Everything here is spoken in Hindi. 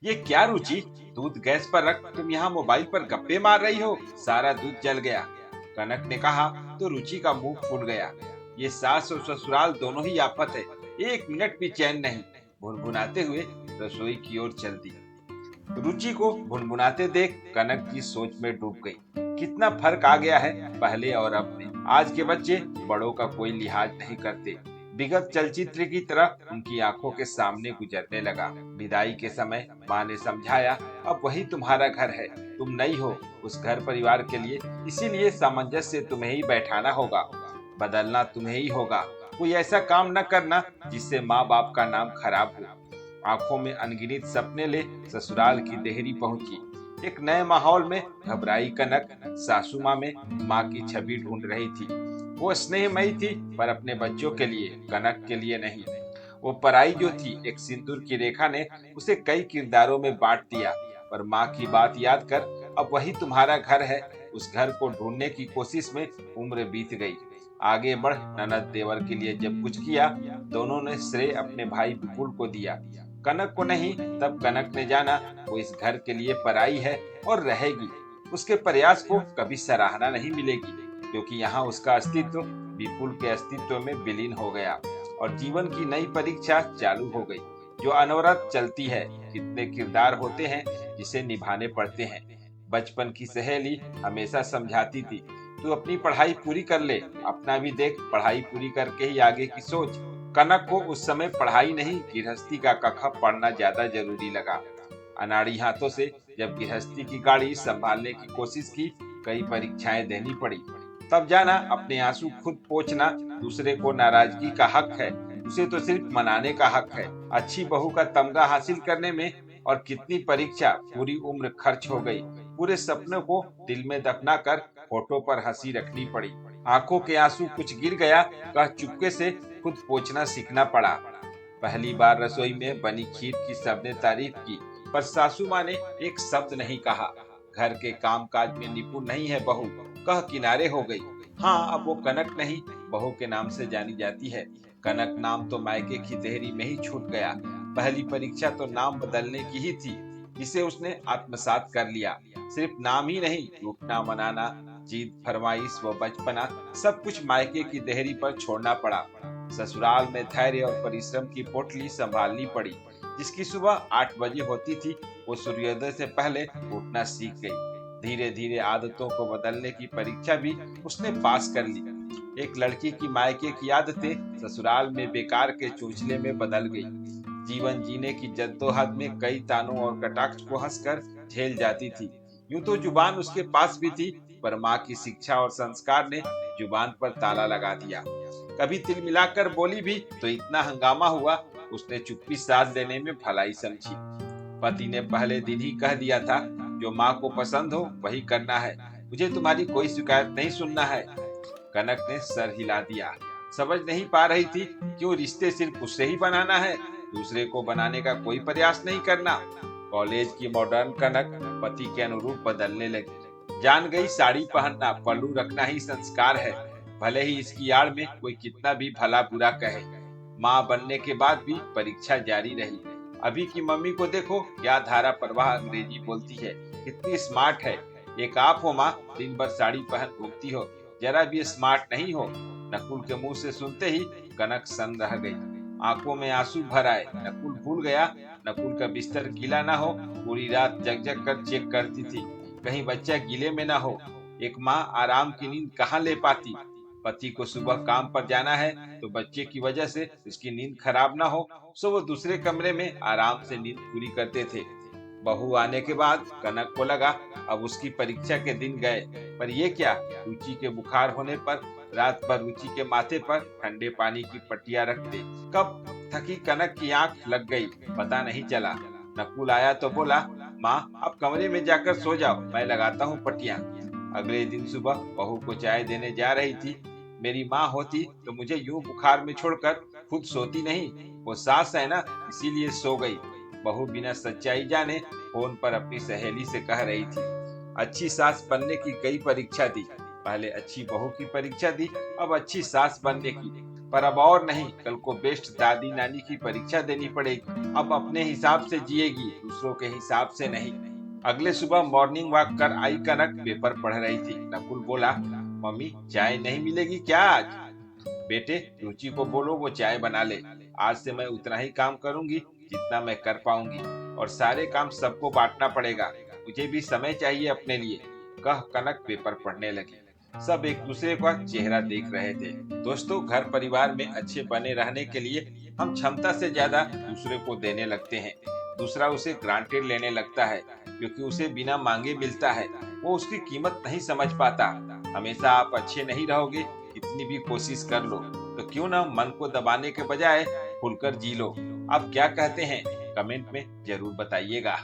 ये क्या रुचि, दूध गैस पर रख तुम यहाँ मोबाइल पर गप्पे मार रही हो, सारा दूध जल गया। कनक ने कहा तो रुचि का मुंह फूट गया। ये सास और ससुराल दोनों ही आफत है, एक मिनट भी चैन नहीं। भुनभुनाते हुए रसोई की ओर चल दी। रुचि को भुनभुनाते देख कनक की सोच में डूब गई। कितना फर्क आ गया है पहले और अब में। आज के बच्चे बड़ों का कोई लिहाज नहीं करते। विगत चलचित्र की तरह उनकी आंखों के सामने गुजरने लगा। विदाई के समय माँ ने समझाया, अब वही तुम्हारा घर है, तुम नई हो उस घर परिवार के लिए, इसीलिए सामंजस्य तुम्हें ही बैठाना होगा, बदलना तुम्हें ही होगा। कोई ऐसा काम न करना जिससे माँ बाप का नाम खराब हो। आंखों में अनगिनत सपने ले ससुराल की देहरी पहुंची। एक नए माहौल में घबराई कनक सासू माँ में माँ की छवि ढूंढ रही थी। वो स्नेहमयी थी पर अपने बच्चों के लिए, कनक के लिए नहीं। वो पराई जो थी, एक सिंदूर की रेखा ने उसे कई किरदारों में बांट दिया। पर माँ की बात याद कर, अब वही तुम्हारा घर है, उस घर को ढूंढने की कोशिश में उम्र बीत गई। आगे बढ़ ननद देवर के लिए जब कुछ किया, दोनों ने श्रेय अपने भाई विपुल को दिया, कनक को नहीं। तब कनक ने जाना वो इस घर के लिए पराई है और रहेगी। उसके प्रयास को कभी सराहना नहीं मिलेगी, क्योंकि यहाँ उसका अस्तित्व विपुल के अस्तित्व में विलीन हो गया और जीवन की नई परीक्षा चालू हो गई, जो अनवरत चलती है। कितने किरदार होते हैं जिसे निभाने पड़ते हैं। बचपन की सहेली हमेशा समझाती थी, तू अपनी पढ़ाई पूरी कर ले, अपना भी देख, पढ़ाई पूरी करके ही आगे की सोच। कनक को उस समय पढ़ाई नहीं, गृहस्थी का कखा पढ़ना ज्यादा जरूरी लगा। अनाड़ी हाथों से जब गृहस्थी की गाड़ी संभालने की कोशिश की, कई परीक्षाएं देनी पड़ी। तब जाना अपने आंसू खुद पोंछना दूसरे को नाराजगी का हक है, उसे तो सिर्फ मनाने का हक है। अच्छी बहू का तमगा हासिल करने में और कितनी परीक्षा, पूरी उम्र खर्च हो गई। पूरे सपनों को दिल में दफना कर फोटो पर हंसी रखनी पड़ी। आंखों के आंसू कुछ गिर गया, कह चुपके से खुद पोंछना सीखना पड़ा। पहली बार रसोई में बनी खीर की सबने तारीफ की, पर सासू माँ ने एक शब्द नहीं कहा। घर के काम काज में निपुण नहीं है बहू, कह किनारे हो गई। हाँ, अब वो कनक नहीं, बहू के नाम से जानी जाती है। कनक नाम तो मायके की देहरी में ही छूट गया। पहली परीक्षा तो नाम बदलने की ही थी, जिसे उसने आत्मसात कर लिया। सिर्फ नाम ही नहीं, रूठना मनाना, जीत फरमाइश व बचपना, सब कुछ मायके की देहरी पर छोड़ना पड़ा। ससुराल में धैर्य और परिश्रम की पोटली संभालनी पड़ी। जिसकी सुबह 8 बजे होती थी, वो सूर्योदय से पहले उठना सीख गई। धीरे धीरे आदतों को बदलने की परीक्षा भी उसने पास कर ली। एक लड़की की मायके की आदतें ससुराल में बेकार के चोचले में बदल गई। जीवन जीने की जद्दोजहद में कई तानों और कटाक्ष को हंसकर झेल जाती थी। यूं तो जुबान उसके पास भी थी, पर माँ की शिक्षा और संस्कार ने जुबान पर ताला लगा दिया। कभी तिल मिलाकर बोली भी तो इतना हंगामा हुआ, उसने चुप्पी साध लेने में भलाई समझी। पति ने पहले दिन ही कह दिया था, जो माँ को पसंद हो वही करना है, मुझे तुम्हारी कोई शिकायत नहीं सुनना है। कनक ने सर हिला दिया। समझ नहीं पा रही थी, क्यों रिश्ते सिर्फ उससे ही बनाना है, दूसरे को बनाने का कोई प्रयास नहीं करना। कॉलेज की मॉडर्न कनक पति के अनुरूप बदलने लगी। जान गई साड़ी पहनना, पल्लू रखना ही संस्कार है, भले ही इसकी आड़ में कोई कितना भी भला बुरा कहे। माँ बनने के बाद भी परीक्षा जारी रही। अभी की मम्मी को देखो, क्या धारा प्रवाह अंग्रेजी बोलती है, कितनी स्मार्ट है। एक आप हो माँ, दिन भर साड़ी पहन घूमती हो, जरा भी स्मार्ट नहीं हो। नकुल के मुंह से सुनते ही कनक सन्न रह गई। आंखों में आंसू भर आए। नकुल भूल गया, नकुल का बिस्तर गीला ना हो। पूरी रात जग जग कर चेक करती थी, कहीं बच्चा गीले में ना हो। एक माँ आराम की नींद कहाँ ले पाती। पति को सुबह काम पर जाना है, तो बच्चे की वजह से उसकी नींद खराब ना हो, सो वो दूसरे कमरे में आराम से नींद पूरी करते थे। बहू आने के बाद कनक को लगा अब उसकी परीक्षा के दिन गए। पर ये क्या, रुचि के बुखार होने पर रात भर रुचि के माथे पर ठंडे पानी की पट्टियां रखते। कब थकी कनक की आंख लग गई, पता नहीं चला। नकुल आया तो बोला, माँ अब कमरे में जाकर सो जाओ, मैं लगाता हूँ पट्टियां। अगले दिन सुबह बहू को चाय देने जा रही थी। मेरी माँ होती तो मुझे यूं बुखार में छोड़कर खुद सोती नहीं, वो सास है ना, इसीलिए सो गई। बहू बिना सच्चाई जाने फोन पर अपनी सहेली से कह रही थी। अच्छी सास बनने की कई परीक्षा दी, पहले अच्छी बहू की परीक्षा दी, अब अच्छी सास बनने की। पर अब और नहीं, कल को बेस्ट दादी नानी की परीक्षा देनी पड़ेगी। अब अपने हिसाब से जिएगी, दूसरों के हिसाब से नहीं। अगले सुबह मॉर्निंग वॉक कर आई कनक पेपर पढ़ रही थी। नकुल बोला, मम्मी चाय नहीं मिलेगी क्या आज? बेटे, रुचि को बोलो वो चाय बना ले। आज से मैं उतना ही काम करूंगी जितना मैं कर पाऊंगी, और सारे काम सबको बांटना पड़ेगा। मुझे भी समय चाहिए अपने लिए, कह कनक पेपर पढ़ने लगी। सब एक दूसरे का चेहरा देख रहे थे। दोस्तों, घर परिवार में अच्छे बने रहने के लिए हम क्षमता से ज्यादा दूसरे को देने लगते हैं। दूसरा उसे ग्रांटेड लेने लगता है क्योंकि उसे बिना मांगे मिलता है। वो उसकी कीमत नहीं समझ पाता। हमेशा आप अच्छे नहीं रहोगे, कितनी भी कोशिश कर लो, तो क्यों ना मन को दबाने के बजाय खुलकर जी लो। आप क्या कहते हैं? कमेंट में जरूर बताइएगा।